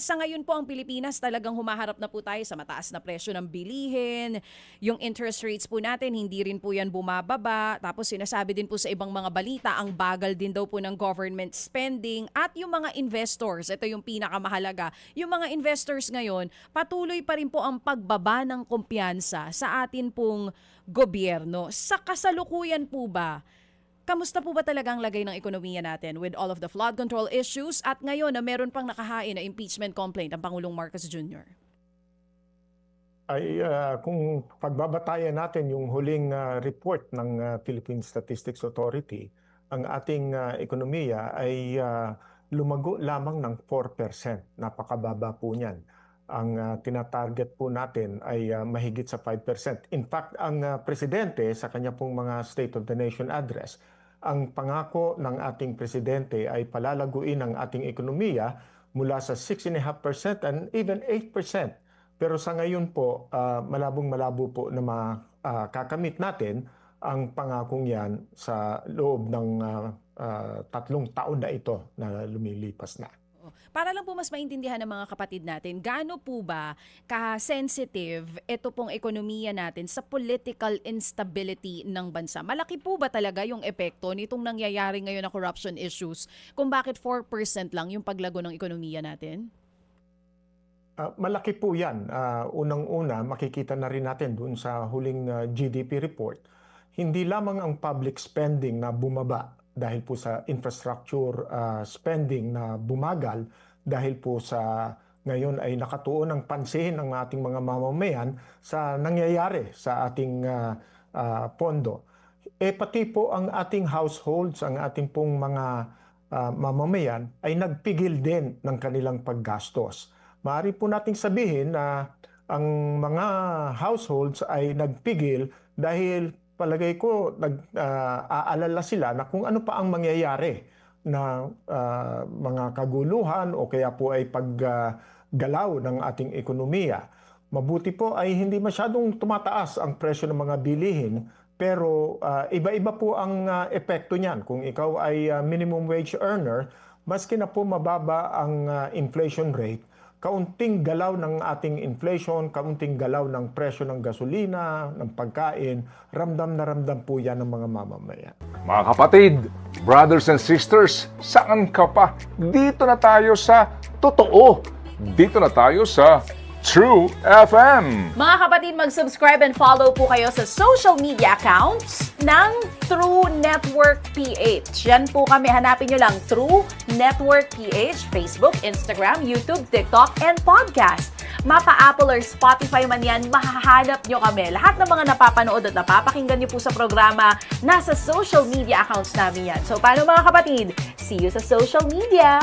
Sa ngayon po ang Pilipinas talagang humaharap na po tayo sa mataas na presyo ng bilihin. Yung interest rates po natin, hindi rin po yan bumababa. Tapos sinasabi din po sa ibang mga balita, ang bagal din daw po ng government spending. At yung mga investors, ito yung pinakamahalaga, yung mga investors ngayon, patuloy pa rin po ang pagbaba ng kumpiyansa sa atin pong gobyerno. Sa kasalukuyan po ba, kamusta po ba talaga ang lagay ng ekonomiya natin with all of the flood control issues at ngayon na meron pang nakahain na impeachment complaint ang Pangulong Marcos Jr.? Kung pagbabatayan natin yung huling report ng Philippine Statistics Authority, ang ating ekonomiya ay lumago lamang ng 4%. Napakababa po niyan. Ang tinatarget po natin ay mahigit sa 5%. In fact, ang presidente sa kanya pong mga State of the Nation address, ang pangako ng ating presidente ay palalaguin ang ating ekonomiya mula sa 6.5% and even 8%. Pero sa ngayon po, malabong-malabo po na makakamit natin ang pangakong yan sa loob ng 3 taon na ito na lumilipas na. Para lang po mas maintindihan ng mga kapatid natin, gaano po ba ka-sensitive ito pong ekonomiya natin sa political instability ng bansa? Malaki po ba talaga yung epekto nitong nangyayari ngayon na corruption issues kung bakit 4% lang yung paglago ng ekonomiya natin? Malaki po yan. Unang-una, makikita na rin natin dun sa huling GDP report. Hindi lamang ang public spending na bumaba dahil po sa infrastructure spending na bumagal, dahil po sa ngayon ay nakatuon ang pansin ng ating mga mamamayan sa nangyayari sa ating pondo. Pati po ang ating households, ang ating pong mga mamamayan ay nagpigil din ng kanilang paggastos. Maaari po nating sabihin na ang mga households ay nagpigil dahil palagay ko nag-aalala sila na kung ano pa ang mangyayari na mga kaguluhan o kaya po ay paggalaw ng ating ekonomiya. Mabuti po ay hindi masyadong tumataas ang presyo ng mga bilihin, pero iba-iba po ang epekto niyan. Kung ikaw ay minimum wage earner, maski na po mababa ang inflation rate, kaunting galaw ng ating inflation, kaunting galaw ng presyo ng gasolina, ng pagkain, ramdam na ramdam po yan ng mga mamamayan. Mga kapatid, brothers and sisters, saan ka pa? Dito na tayo sa totoo. Dito na tayo sa True FM. Mga kapatid, mag-subscribe and follow po kayo sa social media accounts ng True Network PH. Yan po kami, hanapin nyo lang True Network PH, Facebook, Instagram, YouTube, TikTok, and podcast. Mapa Apple or Spotify man yan, mahahanap nyo kami. Lahat ng mga napapanood at napapakinggan nyo po sa programa, nasa social media accounts namin yan. So paano mga kapatid? See you sa social media!